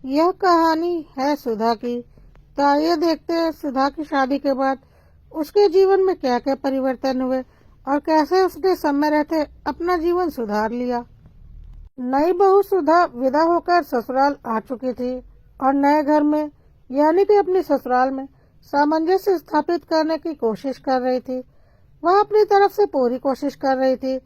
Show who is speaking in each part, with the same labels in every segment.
Speaker 1: यह कहानी है सुधा की। तो आइए देखते हैं सुधा की शादी के बाद उसके जीवन में क्या क्या परिवर्तन हुए और कैसे उसने समय रहते अपना जीवन सुधार लिया। नई बहू सुधा विदा होकर ससुराल आ चुकी थी और नए घर में यानी कि अपनी ससुराल में सामंजस्य स्थापित करने की कोशिश कर रही थी। वह अपनी तरफ से पूरी कोशिश कर रही थी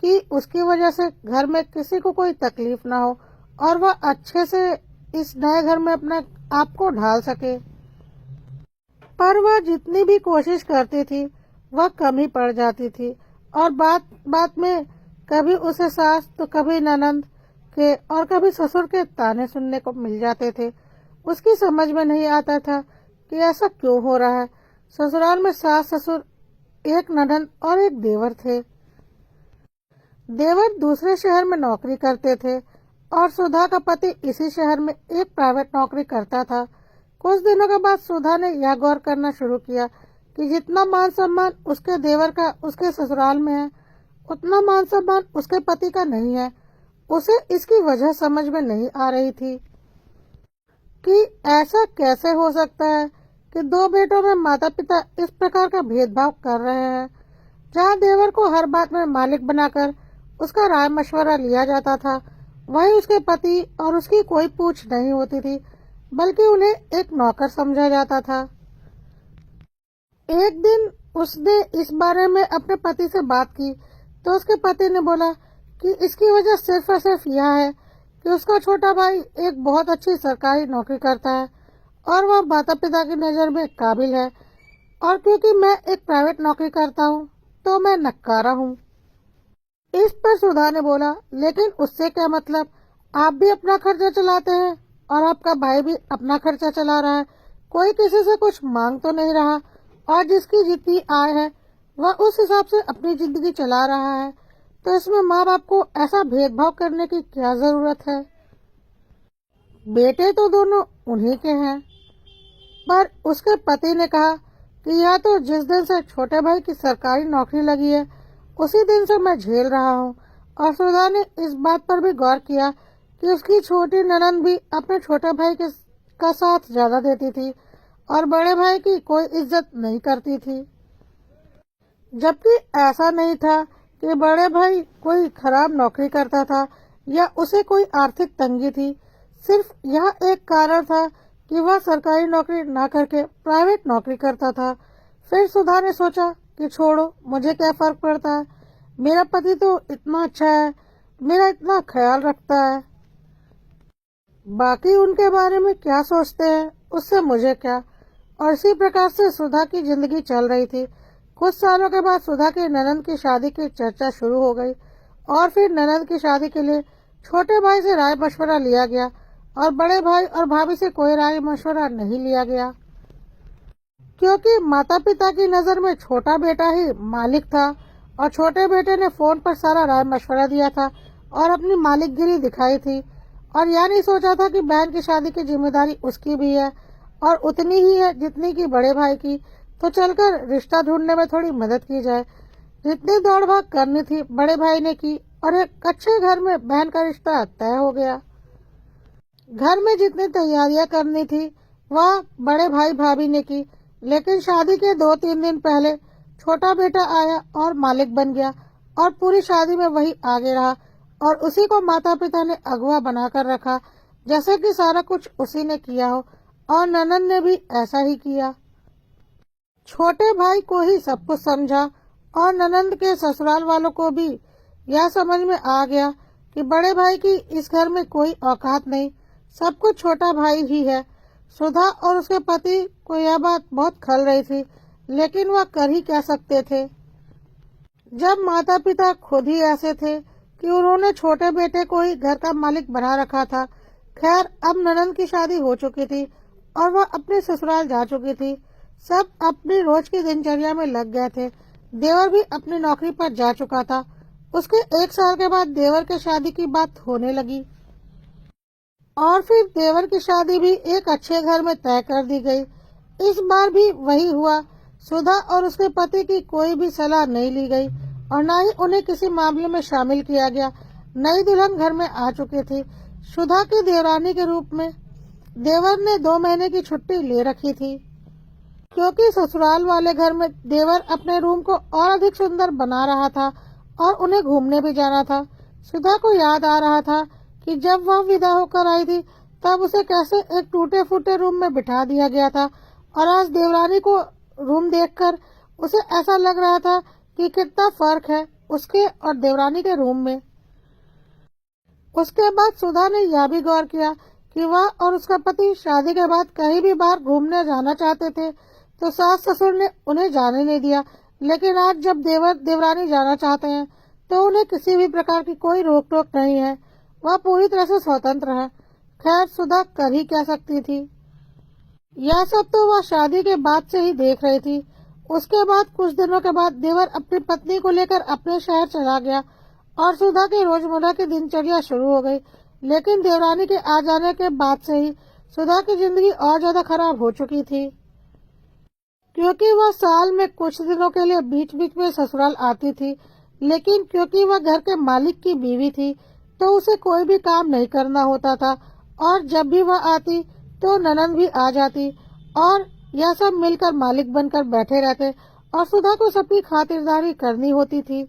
Speaker 1: कि उसकी वजह से घर में किसी को कोई तकलीफ ना हो और वह अच्छे से इस नए घर में अपना आप को ढाल सके। पर वह जितनी भी कोशिश करती थी वह कम ही पड़ जाती थी और बात बात में कभी उसे सास तो कभी ननंद के और कभी ससुर के ताने सुनने को मिल जाते थे। उसकी समझ में नहीं आता था कि ऐसा क्यों हो रहा है। ससुराल में सास ससुर, एक ननंद और एक देवर थे। देवर दूसरे शहर में नौकरी करते थे और सुधा का पति इसी शहर में एक प्राइवेट नौकरी करता था। कुछ दिनों के बाद सुधा ने यह गौर करना शुरू किया कि जितना मान सम्मान उसके देवर का उसके ससुराल में है, उतना मान सम्मान उसके पति का नहीं है। उसे इसकी वजह समझ में नहीं आ रही थी कि ऐसा कैसे हो सकता है कि दो बेटों में माता पिता इस प्रकार का भेदभाव कर रहे हैं। जहाँ देवर को हर बात में मालिक बनाकर उसका राय मशवरा लिया जाता था, वहीं उसके पति और उसकी कोई पूछ नहीं होती थी, बल्कि उन्हें एक नौकर समझा जाता था। एक दिन उसने इस बारे में अपने पति से बात की तो उसके पति ने बोला कि इसकी वजह सिर्फ और सिर्फ यह है कि उसका छोटा भाई एक बहुत अच्छी सरकारी नौकरी करता है और वह माता पिता की नज़र में काबिल है, और क्योंकि मैं एक प्राइवेट नौकरी करता हूँ तो मैं नक्कारा हूँ। इस पर सुधा ने बोला, लेकिन उससे क्या मतलब, आप भी अपना खर्चा चलाते हैं और आपका भाई भी अपना खर्चा चला रहा है। कोई किसी से कुछ मांग तो नहीं रहा और जिसकी जितनी आय है वह उस हिसाब से अपनी जिंदगी चला रहा है, तो इसमें माँ बाप को ऐसा भेदभाव करने की क्या जरूरत है। बेटे तो दोनों उन्हीं के हैं। पर उसके पति ने कहा कि यह तो जिस दिन से छोटे भाई की सरकारी नौकरी लगी है उसी दिन से मैं झेल रहा हूँ। और सुधा ने इस बात पर भी गौर किया कि उसकी छोटी ननंद भी अपने छोटे भाई का साथ ज्यादा देती थी और बड़े भाई की कोई इज्जत नहीं करती थी, जबकि ऐसा नहीं था कि बड़े भाई कोई खराब नौकरी करता था या उसे कोई आर्थिक तंगी थी। सिर्फ यह एक कारण था कि वह सरकारी नौकरी ना करके प्राइवेट नौकरी करता था। फिर सुधा ने सोचा कि छोड़ो, मुझे क्या फर्क पड़ता है, मेरा पति तो इतना अच्छा है, मेरा इतना ख्याल रखता है, बाकी उनके बारे में क्या सोचते हैं उससे मुझे क्या। और इसी प्रकार से सुधा की जिंदगी चल रही थी। कुछ सालों के बाद सुधा की ननंद की शादी की चर्चा शुरू हो गई और फिर ननंद की शादी के लिए छोटे भाई से राय मशवरा लिया गया और बड़े भाई और भाभी से कोई राय मशवरा नहीं लिया गया, क्योंकि माता पिता की नजर में छोटा बेटा ही मालिक था और छोटे बेटे ने फोन पर सारा राय मशवरा दिया था और अपनी मालिकगिरी दिखाई थी और यह नहीं सोचा था कि बहन की शादी की जिम्मेदारी उसकी भी है और उतनी ही है जितनी की बड़े भाई की। तो चलकर रिश्ता ढूंढने में थोड़ी मदद की जाए। जितनी दौड़ भाग करनी थी बड़े भाई ने की और एक अच्छे घर में बहन का रिश्ता तय हो गया। घर में जितनी तैयारियां करनी थी वह बड़े भाई भाभी ने की, लेकिन शादी के 2-3 दिन पहले छोटा बेटा आया और मालिक बन गया और पूरी शादी में वही आगे रहा और उसी को माता पिता ने अगुआ बनाकर रखा, जैसे कि सारा कुछ उसी ने किया हो। और ननंद ने भी ऐसा ही किया। छोटे भाई को ही सब कुछ समझा और ननंद के ससुराल वालों को भी यह समझ में आ गया कि बड़े भाई की इस घर में कोई औकात नहीं, सब कुछ छोटा भाई ही है। सुधा और उसके पति को यह बात बहुत खल रही थी, लेकिन वह कर ही क्या सकते थे जब माता पिता खुद ही ऐसे थे कि उन्होंने छोटे बेटे को ही घर का मालिक बना रखा था। खैर, अब ननंद की शादी हो चुकी थी और वह अपने ससुराल जा चुकी थी। सब अपनी रोज की दिनचर्या में लग गए थे। देवर भी अपनी नौकरी पर जा चुका था। उसके 1 साल के बाद देवर के शादी की बात होने लगी और फिर देवर की शादी भी एक अच्छे घर में तय कर दी गई। इस बार भी वही हुआ। सुधा और उसके पति की कोई भी सलाह नहीं ली गई और न ही उन्हें किसी मामले में शामिल किया गया। नई दुल्हन घर में आ चुकी थी, सुधा की देवरानी के रूप में। देवर ने 2 महीने की छुट्टी ले रखी थी, क्योंकि ससुराल वाले घर में देवर अपने रूम को और अधिक सुंदर बना रहा था और उन्हें घूमने भी जाना था। सुधा को याद आ रहा था कि जब वह विदा होकर आई थी तब उसे कैसे एक टूटे फूटे रूम में बिठा दिया गया था, और आज देवरानी को रूम देखकर उसे ऐसा लग रहा था कि कितना फर्क है उसके और देवरानी के रूम में। उसके बाद सुधा ने यह भी गौर किया कि वह और उसका पति शादी के बाद कहीं भी बाहर घूमने जाना चाहते थे तो सास ससुर ने उन्हें जाने नहीं दिया, लेकिन आज जब देवर देवरानी जाना चाहते हैं तो उन्हें किसी भी प्रकार की कोई रोक टोक नहीं है। वह पूरी तरह से स्वतंत्र है। खैर, सुधा कर ही क्या सकती थी। यह सब तो वह शादी के बाद से ही देख रही थी। उसके बाद कुछ दिनों के बाद देवर अपनी पत्नी को लेकर अपने शहर चला गया और सुधा की रोजमर्रा की दिनचर्या शुरू हो गई। लेकिन देवरानी के आ जाने के बाद से ही सुधा की जिंदगी और ज्यादा खराब हो चुकी थी, क्योंकि वह साल में कुछ दिनों के लिए बीच बीच में ससुराल आती थी, लेकिन क्योंकि वह घर के मालिक की बीवी थी तो उसे कोई भी काम नहीं करना होता था, और जब भी वह आती तो ननद भी आ जाती और यह सब मिलकर मालिक बनकर बैठे रहते और सुधा को सबकी खातिरदारी करनी होती थी।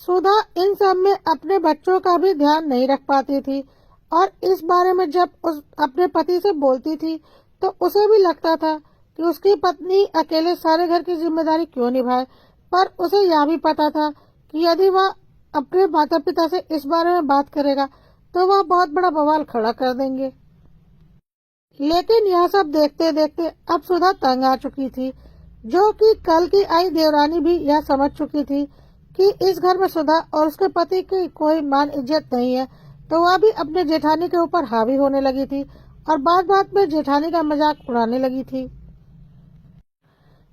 Speaker 1: सुधा इन सब में अपने बच्चों का भी ध्यान नहीं रख पाती थी, और इस बारे में जब उस अपने पति से बोलती थी तो उसे भी लगता था कि उसकी पत्नी अकेले सारे घर की जिम्मेदारी क्यों निभाए। पर उसे यह भी पता था कि यदि वह अपने माता पिता से इस बारे में बात करेगा तो वह बहुत बड़ा बवाल खड़ा कर देंगे। लेकिन यह सब देखते देखते अब सुधा तंग आ चुकी थी, जो कि कल की आई देवरानी भी यह समझ चुकी थी कि इस घर में सुधा और उसके पति की कोई मान इज्जत नहीं है, तो वह भी अपने जेठानी के ऊपर हावी होने लगी थी और बात बात में जेठानी का मजाक उड़ाने लगी थी।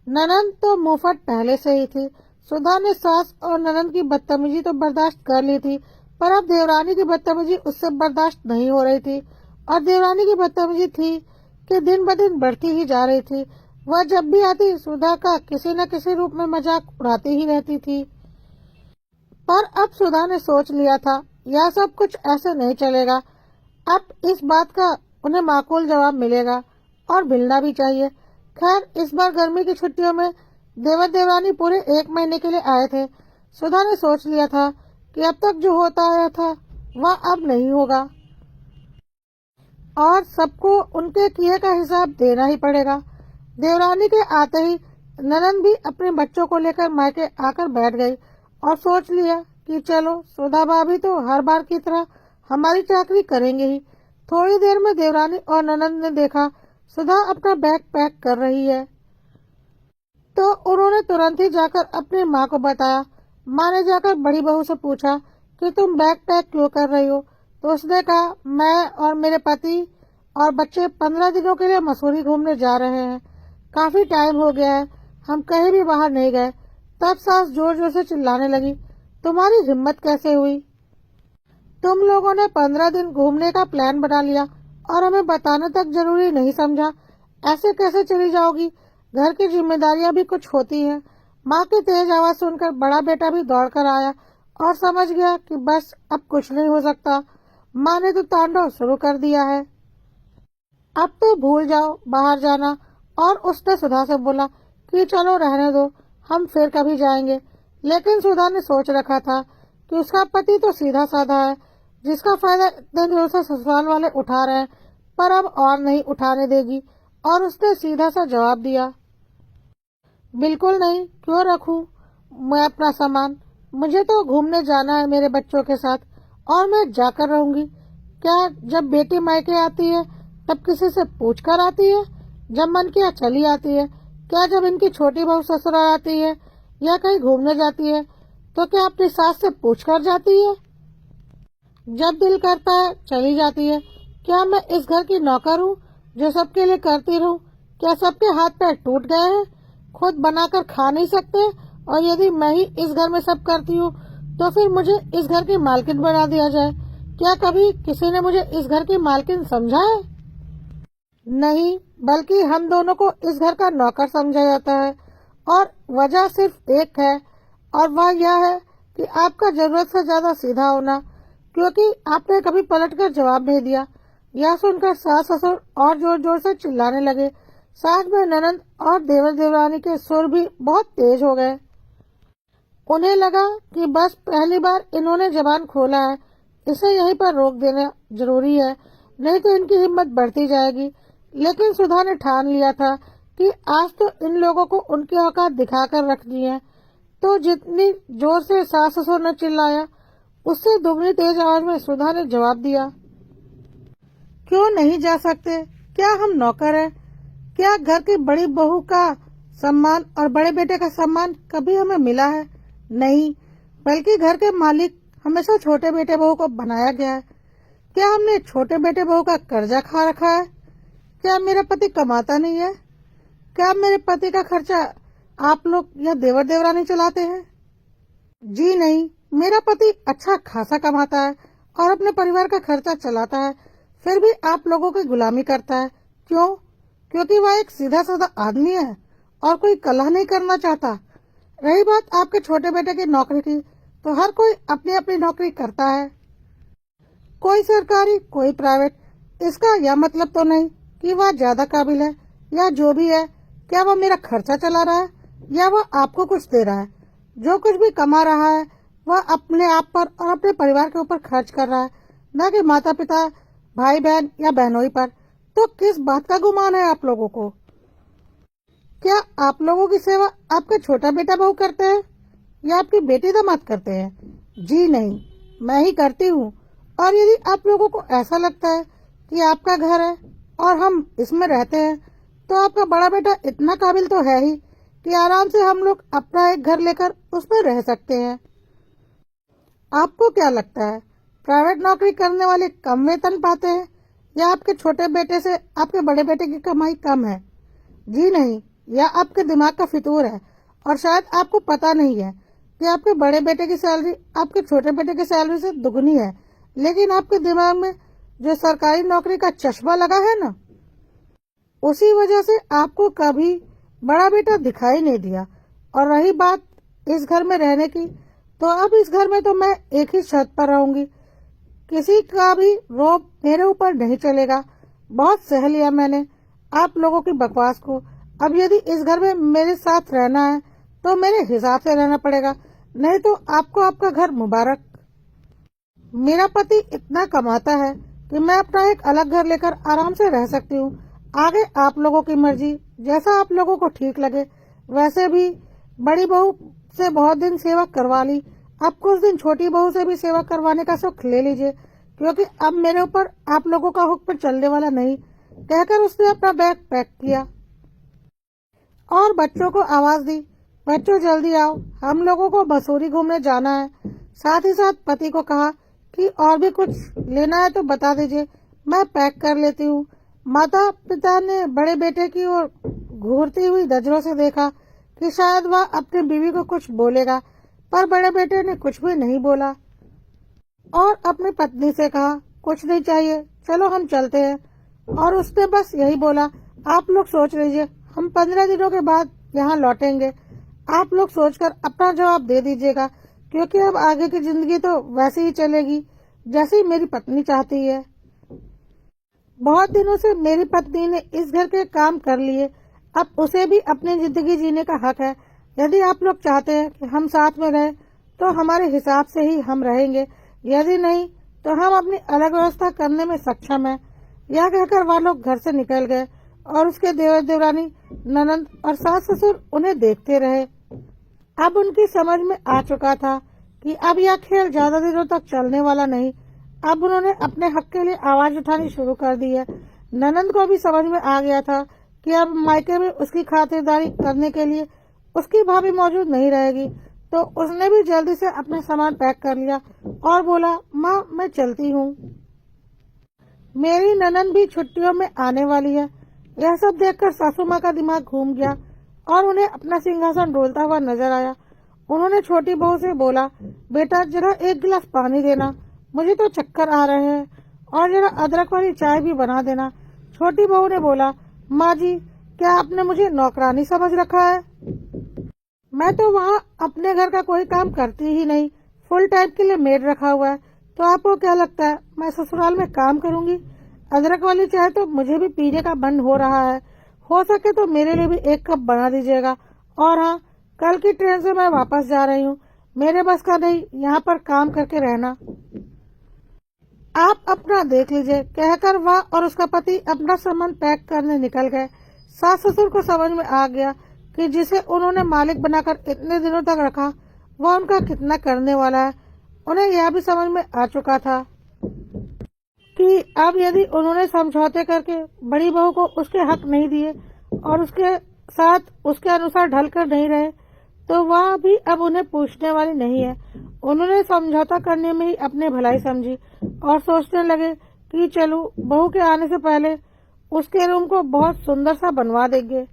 Speaker 1: ननद तो मुंहफट पहले से ही थी। सुधा ने सास और ननद की बदतमीजी तो बर्दाश्त कर ली थी, पर अब देवरानी की बदतमीजी उससे बर्दाश्त नहीं हो रही थी, और देवरानी की बदतमीजी थी कि दिन ब दिन बढ़ती ही जा रही थी। वह जब भी आती सुधा का किसी न किसी रूप में मजाक उड़ाती ही रहती थी। पर अब सुधा ने सोच लिया था यह सब कुछ ऐसे नहीं चलेगा। अब इस बात का उन्हें माकूल जवाब मिलेगा और मिलना भी चाहिए। खैर, इस बार गर्मी की छुट्टियों में देवर देवरानी पूरे 1 महीने के लिए आए थे। सुधा ने सोच लिया था कि अब तक जो होता आया था वह अब नहीं होगा और सबको उनके किए का हिसाब देना ही पड़ेगा। देवरानी के आते ही ननद भी अपने बच्चों को लेकर मायके आकर बैठ गई और सोच लिया कि चलो, सुधा भाभी तो हर बार की तरह हमारी चाकरी करेंगे ही। थोड़ी देर में देवरानी और ननद ने देखा सुधा अपना बैग पैक कर रही है, तो उन्होंने तुरंत ही जाकर अपनी माँ को बताया। माँ ने जाकर बड़ी बहू से पूछा कि तुम बैग पैक क्यों कर रही हो, तो उसने कहा मैं और मेरे पति और बच्चे 15 दिनों के लिए मसूरी घूमने जा रहे हैं। काफी टाइम हो गया है, हम कहीं भी बाहर नहीं गए। तब सास जोर जोर से चिल्लाने लगी, तुम्हारी हिम्मत कैसे हुई? तुम लोगों ने 15 दिन घूमने का प्लान बना लिया और हमें बताना तक जरूरी नहीं समझा। ऐसे कैसे चली जाओगी? घर की जिम्मेदारियां भी कुछ होती हैं। माँ की तेज आवाज सुनकर बड़ा बेटा भी दौड़कर आया और समझ गया कि बस अब कुछ नहीं हो सकता। माँ ने तो तांडव शुरू कर दिया है, अब तो भूल जाओ बाहर जाना। और उसने सुधा से बोला कि चलो रहने दो, हम फिर कभी जाएंगे। लेकिन सुधा ने सोच रखा था कि उसका पति तो सीधा साधा है, जिसका फायदा इतने दिनों से ससुराल वाले उठा रहे हैं, पर अब और नहीं उठाने देगी। और उसने सीधा सा जवाब दिया, बिल्कुल नहीं, क्यों रखूं मैं अपना सामान? मुझे तो घूमने जाना है मेरे बच्चों के साथ और मैं जाकर रहूंगी। क्या जब बेटी मायके आती है तब किसी से पूछ कर आती है? जब मन किया चली आती है। क्या जब इनकी छोटी बहू ससुराल आती है या कहीं घूमने जाती है तो क्या अपनी सास से पूछ कर जाती है? जब दिल करता है चली जाती है। क्या मैं इस घर की नौकर हूँ जो सबके लिए करती रहूं? क्या सबके हाथ पैर टूट गए हैं, खुद बनाकर खा नहीं सकते? और यदि मैं ही इस घर में सब करती हूँ तो फिर मुझे इस घर की मालकिन बना दिया जाए। क्या कभी किसी ने मुझे इस घर की मालकिन समझा है? नहीं, बल्कि हम दोनों को इस घर का नौकर समझा जाता है। और वजह सिर्फ एक है, और वह यह है कि आपका जरूरत से ज्यादा सीधा होना, क्योंकि आपने कभी पलटकर जवाब नहीं दिया। यह सुनकर सास ससुर और जोर जोर से चिल्लाने लगे। साथ में ननंद और देवर देवरानी के सुर भी बहुत तेज हो गए। उन्हें लगा कि बस पहली बार इन्होंने जबान खोला है, इसे यहीं पर रोक देना जरूरी है, नहीं तो इनकी हिम्मत बढ़ती जाएगी। लेकिन सुधा ने ठान लिया था कि आज तो इन लोगों को उनकी औकात दिखाकर रख दी है। तो जितनी जोर से सास ससुर ने चिल्लाया, उससे दुगनी तेज आवाज में सुधा ने जवाब दिया, क्यों नहीं जा सकते? क्या हम नौकर हैं? क्या घर की बड़ी बहू का सम्मान और बड़े बेटे का सम्मान कभी हमें मिला है? नहीं, बल्कि घर के मालिक हमेशा छोटे बेटे बहू को बनाया गया है। क्या हमने छोटे बेटे बहू का कर्जा खा रखा है? क्या मेरा पति कमाता नहीं है? क्या मेरे पति का खर्चा आप लोग या देवर देवरानी चलाते हैं? जी नहीं, मेरा पति अच्छा खासा कमाता है और अपने परिवार का खर्चा चलाता है, फिर भी आप लोगों की गुलामी करता है। क्यों? क्योंकि वह एक सीधा साधा आदमी है और कोई कलह नहीं करना चाहता। रही बात आपके छोटे बेटे की नौकरी की, तो हर कोई अपनी अपनी नौकरी करता है, कोई सरकारी कोई प्राइवेट। इसका यह मतलब तो नहीं कि वह ज्यादा काबिल है या जो भी है। क्या वह मेरा खर्चा चला रहा है या वह आपको कुछ दे रहा है? जो कुछ भी कमा रहा है वह अपने आप पर और अपने परिवार के ऊपर खर्च कर रहा है, न कि माता पिता, भाई बहन या बहनोई पर। तो किस बात का गुमान है आप लोगों को? क्या आप लोगों की सेवा आपका छोटा बेटा बहू करते हैं या आपकी बेटी दामाद करते हैं? जी नहीं, मैं ही करती हूँ। और यदि आप लोगों को ऐसा लगता है कि आपका घर है और हम इसमें रहते हैं, तो आपका बड़ा बेटा इतना काबिल तो है ही कि आराम से हम लोग अपना एक घर लेकर उसमें रह सकते हैं। आपको क्या लगता है, प्राइवेट नौकरी करने वाले कम वेतन पाते हैं या आपके छोटे बेटे से आपके बड़े बेटे की कमाई कम है? जी नहीं, यह आपके दिमाग का फितूर है और शायद आपको पता नहीं है कि आपके बड़े बेटे की सैलरी आपके छोटे बेटे की सैलरी से दुगनी है। लेकिन आपके दिमाग में जो सरकारी नौकरी का चश्मा लगा है ना, उसी वजह से आपको कभी बड़ा बेटा दिखाई नहीं दिया। और रही बात इस घर में रहने की, तो अब इस घर में तो मैं एक ही छत पर रहूंगी, किसी का भी रोब मेरे ऊपर नहीं चलेगा। बहुत सह लिया मैंने आप लोगों की बकवास को। अब यदि इस घर में मेरे साथ रहना है तो मेरे हिसाब से रहना पड़ेगा, नहीं तो आपको आपका घर मुबारक। मेरा पति इतना कमाता है कि मैं अपना एक अलग घर लेकर आराम से रह सकती हूँ। आगे आप लोगों की मर्जी, जैसा आप लोगों को ठीक लगे। वैसे भी बड़ी बहू से बहुत दिन सेवा करवा ली, अब कुछ दिन छोटी बहू से भी सेवा करवाने का सुख ले लीजिए, क्योंकि अब मेरे ऊपर आप लोगों का हुक्म चलने वाला नहीं। कहकर उसने अपना बैग पैक किया और बच्चों को आवाज दी, बच्चों जल्दी आओ, हम लोगों को बसूरी घूमने जाना है। साथ ही साथ पति को कहा कि और भी कुछ लेना है तो बता दीजिए, मैं पैक कर लेती हूँ। माता पिता ने बड़े बेटे की ओर घूरती हुई नजरों से देखा कि शायद वह अपनी बीवी को कुछ बोलेगा, पर बड़े बेटे ने कुछ भी नहीं बोला और अपनी पत्नी से कहा, कुछ नहीं चाहिए, चलो हम चलते हैं। और उसने बस यही बोला, आप लोग सोच लीजिए, हम 15 दिनों के बाद यहाँ लौटेंगे। आप लोग सोचकर अपना जवाब दे दीजिएगा, क्योंकि अब आगे की जिंदगी तो वैसे ही चलेगी जैसे मेरी पत्नी चाहती है। बहुत दिनों से मेरी पत्नी ने इस घर के काम कर लिए, अब उसे भी अपनी जिंदगी जीने का हक है। यदि आप लोग चाहते हैं कि हम साथ में रहें तो हमारे हिसाब से ही हम रहेंगे, यदि नहीं तो हम अपनी अलग व्यवस्था करने में सक्षम हैं। यह कहकर वह लोग घर से निकल गए और उसके देवर देवरानी, ननंद और सास ससुर उन्हें देखते रहे। अब उनकी समझ में आ चुका था कि अब यह खेल ज्यादा दिनों तक चलने वाला नहीं। अब उन्होंने अपने हक के लिए आवाज उठानी शुरू कर दी है। ननंद को भी समझ में आ गया था कि अब मायके में उसकी खातिरदारी करने के लिए उसकी भाभी मौजूद नहीं रहेगी, तो उसने भी जल्दी से अपना सामान पैक कर लिया और बोला, माँ मैं चलती हूँ, मेरी ननंद भी छुट्टियों में आने वाली है। यह सब देखकर सासू माँ का दिमाग घूम गया और उन्हें अपना सिंहासन डोलता हुआ नजर आया। उन्होंने छोटी बहू से बोला, बेटा जरा एक गिलास पानी देना, मुझे तो चक्कर आ रहे हैं, और जरा अदरक वाली चाय भी बना देना। छोटी बहू ने बोला, माँ जी क्या आपने मुझे नौकरानी समझ रखा है? मैं तो वहाँ अपने घर का कोई काम करती ही नहीं, फुल टाइम के लिए मेड रखा हुआ है। तो आपको क्या लगता है मैं ससुराल में काम करूंगी? अदरक वाली चाय तो मुझे भी पीने का मन हो रहा है। हो सके तो मेरे लिए भी एक कप बना दीजिएगा। और हाँ, कल की ट्रेन से मैं वापस जा रही हूँ। मेरे बस का नहीं यहाँ पर काम करके रहना। आप अपना देख लीजिए, कहकर वह और उसका पति अपना सामान पैक करने निकल गए। सास ससुर को समझ में आ गया कि जिसे उन्होंने मालिक बनाकर इतने दिनों तक रखा वह उनका कितना करने वाला है। उन्हें यह भी समझ में आ चुका था कि अब यदि उन्होंने समझौते करके बड़ी बहू को उसके हक नहीं दिए और उसके साथ उसके अनुसार ढलकर नहीं रहे तो वह भी अब उन्हें पूछने वाली नहीं है। उन्होंने समझौता करने में ही अपनी भलाई समझी और सोचने लगे कि चलो बहू के आने से पहले उसके रूम को बहुत सुंदर सा बनवा देंगे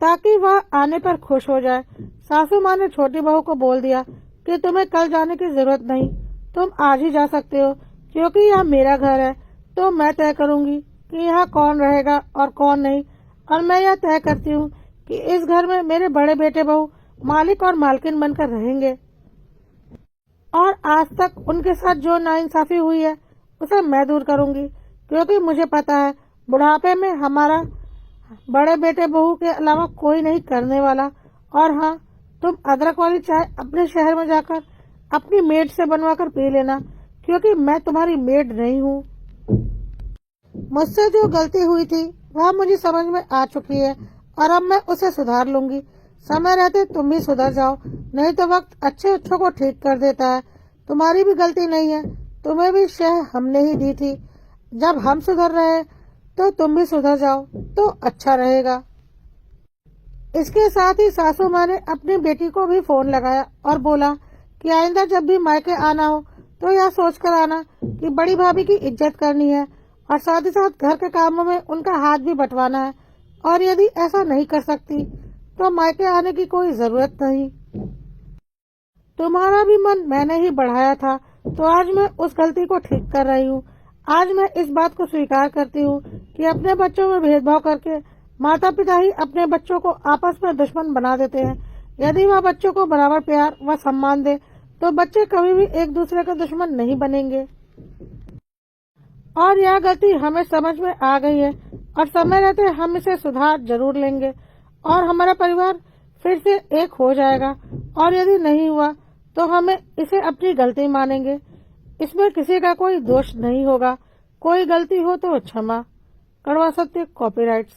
Speaker 1: ताकि वह आने पर खुश हो जाए। सासू माँ ने छोटी बहू को बोल दिया कि तुम्हें कल जाने की जरूरत नहीं, तुम आज ही जा सकते हो, क्योंकि यह मेरा घर है तो मैं तय करूंगी कि यहाँ कौन रहेगा और कौन नहीं। और मैं यह तय करती हूँ कि इस घर में मेरे बड़े बेटे बहू मालिक और मालकिन बनकर रहेंगे और आज तक उनके साथ जो नाइंसाफी हुई है उसे मैं दूर करूंगी, क्योंकि मुझे पता है बुढ़ापे में हमारा बड़े बेटे बहू के अलावा कोई नहीं करने वाला। और हाँ, तुम अदरक वाली चाय अपने शहर में जाकर अपनी मेड से बनवा कर पी लेना, क्योंकि मैं तुम्हारी मेड नहीं हूँ। मुझसे जो गलती हुई थी वह मुझे समझ में आ चुकी है और अब मैं उसे सुधार लूंगी। समय रहते तुम भी सुधर जाओ, नहीं तो वक्त अच्छे अच्छों को ठीक कर देता है। तुम्हारी भी गलती नहीं है, तुम्हें भी शह हमने ही दी थी। जब हम सुधर रहे तो तुम भी सुधर जाओ तो अच्छा रहेगा। इसके साथ ही सासू माँ ने अपनी बेटी को भी फोन लगाया और बोला कि आइंदा जब भी मायके आना हो तो यह सोच कर आना कि बड़ी भाभी की इज्जत करनी है और साथ ही साथ घर के कामों में उनका हाथ भी बंटवाना है। और यदि ऐसा नहीं कर सकती तो मायके आने की कोई जरूरत नहीं। तुम्हारा भी मन मैंने ही बढ़ाया था, तो आज मैं उस गलती को ठीक कर रही हूँ। आज मैं इस बात को स्वीकार करती हूँ कि अपने बच्चों में भेदभाव करके माता पिता ही अपने बच्चों को आपस में दुश्मन बना देते हैं। यदि वह बच्चों को बराबर प्यार व सम्मान दे तो बच्चे कभी भी एक दूसरे के दुश्मन नहीं बनेंगे। और यह गलती हमें समझ में आ गई है और समय रहते हम इसे सुधार जरूर लेंगे और हमारा परिवार फिर से एक हो जाएगा। और यदि नहीं हुआ तो हमें इसे अपनी गलती मानेंगे। इसमें किसी का कोई दोष नहीं होगा। कोई गलती हो तो क्षमा। कड़वा सत्य कॉपीराइट्स।